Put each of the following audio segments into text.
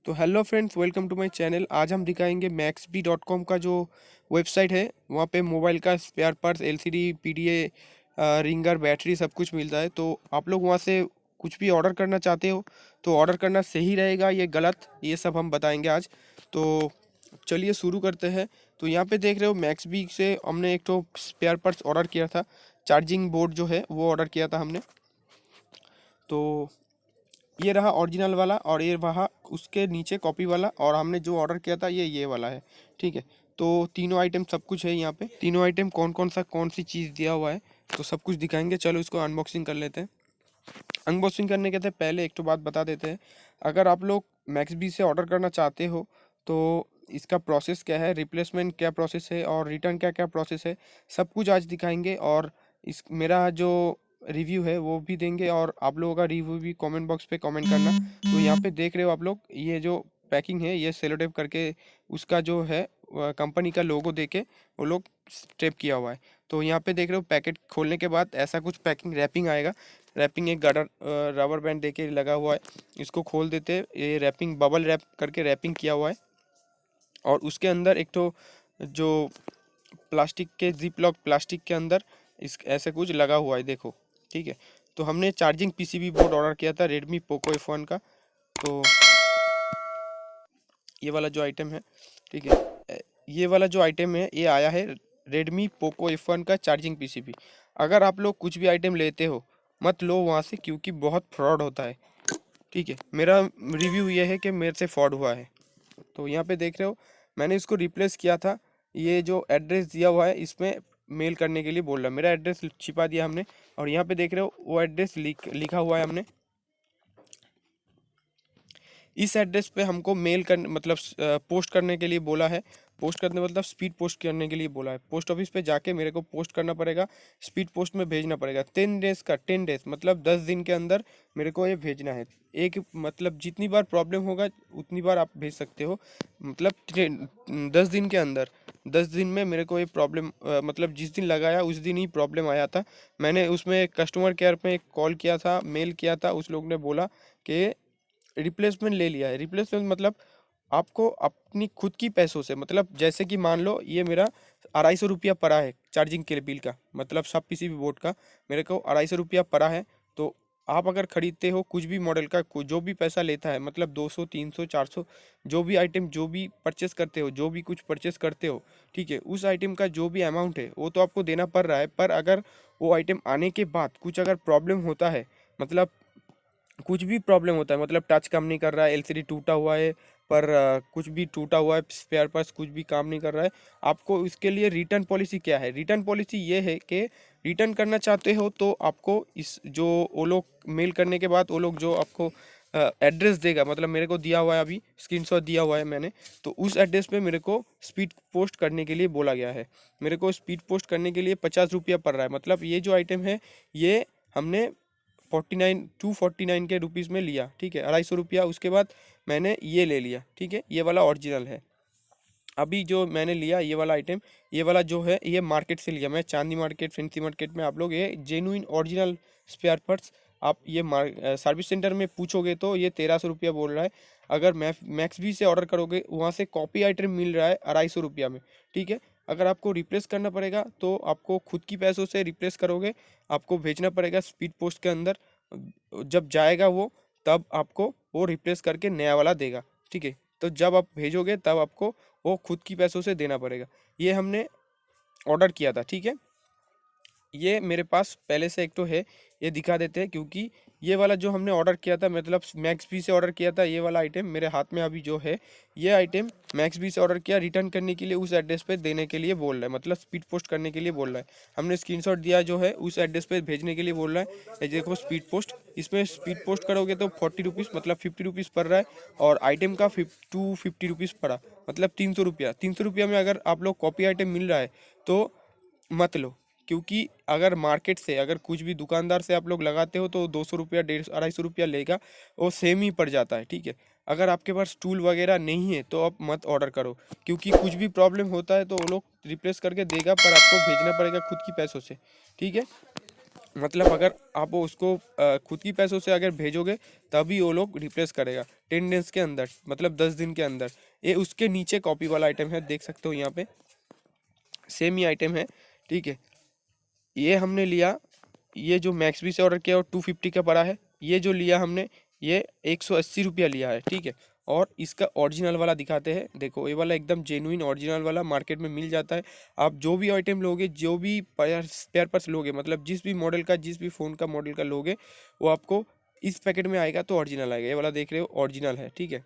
तो hello friends, welcome to my channel. आज हम दिखाएंगे maxbee.com का जो वेबसाइट है। वहाँ पे मोबाइल का spare parts, LCD, PDA, ringer, battery सब कुछ मिलता है। तो आप लोग वहाँ से कुछ भी ऑर्डर करना चाहते हो तो ऑर्डर करना सही रहेगा, ये गलत, ये सब हम बताएंगे आज। तो चलिए शुरू करते हैं। तो यहाँ पे देख रहे हो, मैक्सबी से हमने एक तो स्पेयर पार्ट्स ऑर्डर किया था। चार्जिंग बोर्ड जो है वो ऑर्डर किया था हमने। तो ये रहा ओरिजिनल वाला और ये रहा उसके नीचे कॉपी वाला, और हमने जो ऑर्डर किया था ये वाला है। ठीक है, तो तीनों आइटम सब कुछ है यहाँ पे। तीनों आइटम कौन कौन सा कौन सी चीज़ दिया हुआ है तो सब कुछ दिखाएंगे। चलो इसको अनबॉक्सिंग कर लेते हैं। अनबॉक्सिंग करने के पहले एक तो बात बता देते हैं। अगर आप लोग मैक्सबी से ऑर्डर करना चाहते हो तो इसका प्रोसेस क्या है, रिप्लेसमेंट क्या प्रोसेस है और रिटर्न क्या क्या प्रोसेस है, सब कुछ आज दिखाएंगे। और इस मेरा जो रिव्यू है वो भी देंगे, और आप लोगों का रिव्यू भी कमेंट बॉक्स पे कमेंट करना। तो यहाँ पे देख रहे हो आप लोग, ये जो पैकिंग है ये सेलो टेप करके उसका जो है कंपनी का लोगो देके वो लोग टेप किया हुआ है। तो यहाँ पे देख रहे हो, पैकेट खोलने के बाद ऐसा कुछ पैकिंग रैपिंग आएगा। रैपिंग एक गार्डर रबर बैंड देके लगा हुआ है। इसको खोल देते, ये रैपिंग बबल रैप करके रैपिंग किया हुआ है। और उसके अंदर एक तो जो प्लास्टिक के जिप लॉक प्लास्टिक के अंदर इस ऐसे कुछ लगा हुआ है, देखो। ठीक है, तो हमने चार्जिंग पीसीबी बोर्ड ऑर्डर किया था रेडमी पोको F1 का। तो ये वाला जो आइटम है, ठीक है, ये वाला जो आइटम है ये आया है रेडमी पोको F1 का चार्जिंग पीसीबी। अगर आप लोग कुछ भी आइटम लेते हो मत लो वहाँ से, क्योंकि बहुत फ्रॉड होता है। ठीक है, मेरा रिव्यू ये है कि मेरे से फ्रॉड हुआ है। तो यहाँ पे देख रहे हो, मैंने इसको रिप्लेस किया था। ये जो एड्रेस दिया हुआ है इसमें मेल करने के लिए बोल रहा है, मेरा एड्रेस छिपा दिया हमने। और यहाँ पे देख रहे हो वो एड्रेस लिखा हुआ है हमने। इस एड्रेस पे हमको मेल कर मतलब पोस्ट करने के लिए बोला है। पोस्ट करने मतलब स्पीड पोस्ट करने के लिए बोला है। पोस्ट ऑफिस पे जाके मेरे को पोस्ट करना पड़ेगा, स्पीड पोस्ट में भेजना पड़ेगा। 10 डेज का, 10 डेज मतलब 10 दिन के अंदर मेरे को ये भेजना है। एक मतलब जितनी बार प्रॉब्लम होगा उतनी बार आप भेज सकते हो, मतलब 10 दिन के अंदर। 10 दिन में मेरे को ये प्रॉब्लम मतलब जिस दिन लगाया उस दिन ही प्रॉब्लम आया था। मैंने उसमें कस्टमर केयर पे कॉल किया था, मेल किया था, उस लोग ने बोला कि रिप्लेसमेंट ले लिया है। रिप्लेसमेंट मतलब आपको अपनी खुद की पैसों से, मतलब जैसे कि मान लो ये मेरा 250 रुपया पड़ा है चार्जिंग के बिल का, मतलब सब पीसीबी बोर्ड का मेरे को 250 रुपया पड़ा है। तो आप अगर खरीदते हो कुछ भी मॉडल का, जो भी पैसा लेता है, मतलब 200, 300, 400, जो भी आइटम जो भी परचेस करते हो, जो भी कुछ परचेस करते हो, ठीक है, उस आइटम का जो भी अमाउंट है वो तो आपको देना पड़ रहा है। पर अगर वो आइटम आने के बाद कुछ अगर प्रॉब्लम होता है, मतलब कुछ भी प्रॉब्लम होता है, मतलब टच काम नहीं कर रहा है, एलसीडी टूटा हुआ है, पर कुछ भी टूटा हुआ है, स्पेयर पार्ट्स कुछ भी काम नहीं कर रहा है, आपको इसके लिए रिटर्न पॉलिसी क्या है। रिटर्न पॉलिसी ये है कि रिटर्न करना चाहते हो तो आपको इस जो वो लोग मेल करने के बाद वो लोग जो आपको एड्रेस देगा, मतलब मेरे को दिया हुआ है, अभी स्क्रीनशॉट दिया हुआ है मैंने, तो उस एड्रेस पे मेरे को स्पीड पोस्ट करने के लिए बोला गया है। मेरे को स्पीड पोस्ट करने के लिए 50 रुपया पड़ रहा है। मतलब ये जो आइटम है ये हमने 249 के रुपीज़ में लिया। ठीक है, 250 रुपया। उसके बाद मैंने ये ले लिया। ठीक है, ये वाला ओरिजिनल है। अभी जो मैंने लिया ये वाला आइटम, ये वाला जो है ये मार्केट से लिया मैं, चांदी मार्केट, फैंसी मार्केट में। आप लोग ये जेन्युइन ओरिजिनल स्पेयर पार्ट्स आप ये सर्विस सेंटर में पूछोगे तो ये 1300 रुपया बोल रहा है। अगर मैक्सबी से ऑर्डर करोगे वहाँ से कॉपी आइटम मिल रहा है 250 रुपया में। ठीक है, अगर आपको रिप्लेस करना पड़ेगा तो आपको खुद की पैसों से रिप्लेस करोगे, आपको भेजना पड़ेगा स्पीड पोस्ट के अंदर। जब जाएगा वो, तब आपको वो रिप्लेस करके नया वाला देगा। ठीक है, तो जब आप भेजोगे तब आपको वो खुद की पैसों से देना पड़ेगा। ये हमने ऑर्डर किया था। ठीक है, ये मेरे पास पहले से एक तो है, ये दिखा देते हैं। क्योंकि ये वाला जो हमने ऑर्डर किया था, मतलब मैक्सबी से ऑर्डर किया था, ये वाला आइटम मेरे हाथ में अभी जो है, ये आइटम मैक्सबी से ऑर्डर किया, रिटर्न करने के लिए उस एड्रेस पे देने के लिए बोल रहा है, मतलब स्पीड पोस्ट करने के लिए बोल रहा है। हमने स्क्रीनशॉट दिया जो है, उस एड्रेस पे भेजने के लिए बोल रहा है। ये देखो स्पीड पोस्ट, इसमें स्पीड पोस्ट करोगे तो 40 रुपीज़ मतलब 50 रुपीज़ पड़ रहा है, और आइटम का 250 रुपीज़ पड़ा, मतलब 300 रुपया। 300 रुपया में अगर आप लोग कॉपी आइटम मिल रहा है तो मत लो। क्योंकि अगर मार्केट से, अगर कुछ भी दुकानदार से आप लोग लगाते हो तो 200 रुपया, 150 250 लेगा, वो सेम ही पड़ जाता है। ठीक है, अगर आपके पास टूल वगैरह नहीं है तो आप मत ऑर्डर करो, क्योंकि कुछ भी प्रॉब्लम होता है तो वो लोग रिप्लेस करके देगा, पर आपको भेजना पड़ेगा खुद की पैसों से। ठीक है, मतलब अगर आप उसको खुद की पैसों से अगर भेजोगे तभी वो लोग रिप्लेस करेगा 10 डेज के अंदर, मतलब 10 दिन के अंदर। ये उसके नीचे कॉपी वाला आइटम है, देख सकते हो यहाँ पे सेम ही आइटम है, ठीक है। ये हमने लिया, ये जो मैक्सबी से ऑर्डर किया वो 250 का पड़ा है। ये जो लिया हमने ये 180 रुपया लिया है, ठीक है। और इसका ओरिजिनल वाला दिखाते हैं, देखो ये वाला एकदम जेन्युइन ओरिजिनल वाला मार्केट में मिल जाता है। आप जो भी आइटम लोगे, जो भी स्पेयर पार्ट्स लोगे, मतलब जिस भी मॉडल का, जिस भी फ़ोन का मॉडल का लोगे, वो आपको इस पैकेट में आएगा तो ओरिजिनल आएगा। ये वाला देख रहे हो ओरिजिनल है, ठीक है।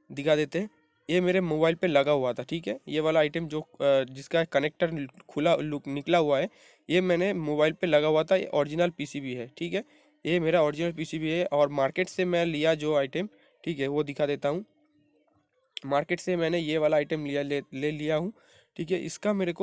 दिखा देते हैं, ये मेरे मोबाइल पे लगा हुआ था, ठीक है। ये वाला आइटम जो जिसका कनेक्टर खुला निकला हुआ है, ये मैंने मोबाइल पे लगा हुआ था। ये ओरिजिनल पीसीबी है, ठीक है। ये मेरा ओरिजिनल पीसीबी है। और मार्केट से मैं लिया जो आइटम, ठीक है, वो दिखा देता हूँ। मार्केट से मैंने ये वाला आइटम ले लिया हूँ, ठीक है। इसका मेरे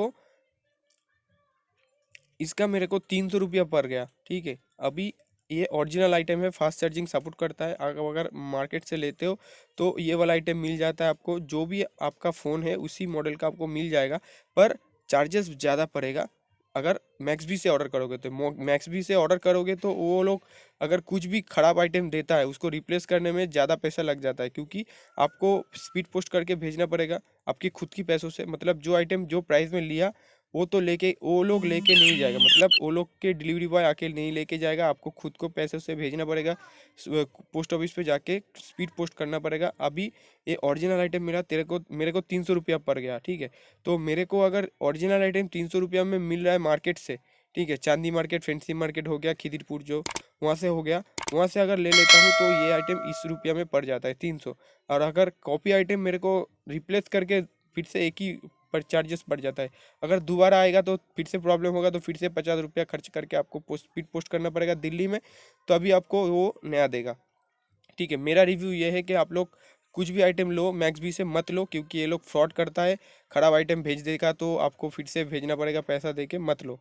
को 300 रुपया पड़ गया, ठीक है। अभी ये ओरिजिनल आइटम है, फास्ट चार्जिंग सपोर्ट करता है। अगर मार्केट से लेते हो तो ये वाला आइटम मिल जाता है आपको, जो भी आपका फ़ोन है उसी मॉडल का आपको मिल जाएगा, पर चार्जेस ज़्यादा पड़ेगा। अगर मैक्सबी से ऑर्डर करोगे तो मैक्सबी से ऑर्डर करोगे तो वो लोग अगर कुछ भी ख़राब आइटम देता है उसको रिप्लेस करने में ज़्यादा पैसा लग जाता है, क्योंकि आपको स्पीड पोस्ट करके भेजना पड़ेगा आपकी खुद की पैसों से। मतलब जो आइटम जो प्राइस में लिया वो लोग लेके नहीं जाएगा, मतलब वो लोग के डिलीवरी बॉय आके नहीं लेके जाएगा, आपको खुद को पैसे से भेजना पड़ेगा। पोस्ट ऑफिस पे जाके स्पीड पोस्ट करना पड़ेगा। अभी ये ओरिजिनल आइटम मिला मेरे को 300 रुपया पड़ गया, ठीक है। तो मेरे को अगर ओरिजिनल आइटम 300 रुपया में मिल रहा है मार्केट से, ठीक है, चांदी मार्केट, फैंसी मार्केट हो गया, खिदिरपुर जो वहाँ से हो गया, वहाँ से अगर ले लेता हूँ तो ये आइटम इस रुपया में पड़ जाता है 300। और अगर कॉपी आइटम मेरे को रिप्लेस करके फिर से एक ही पर चार्जेस बढ़ जाता है। अगर दोबारा आएगा तो फिर से प्रॉब्लम होगा, तो फिर से 50 रुपया खर्च करके आपको स्पीड पोस्ट करना पड़ेगा दिल्ली में, तो अभी आपको वो नया देगा, ठीक है। मेरा रिव्यू ये है कि आप लोग कुछ भी आइटम लो मैक्सबी से मत लो, क्योंकि ये लोग फ्रॉड करता है, ख़राब आइटम भेज देगा तो आपको फिर से भेजना पड़ेगा पैसा दे के, मत लो।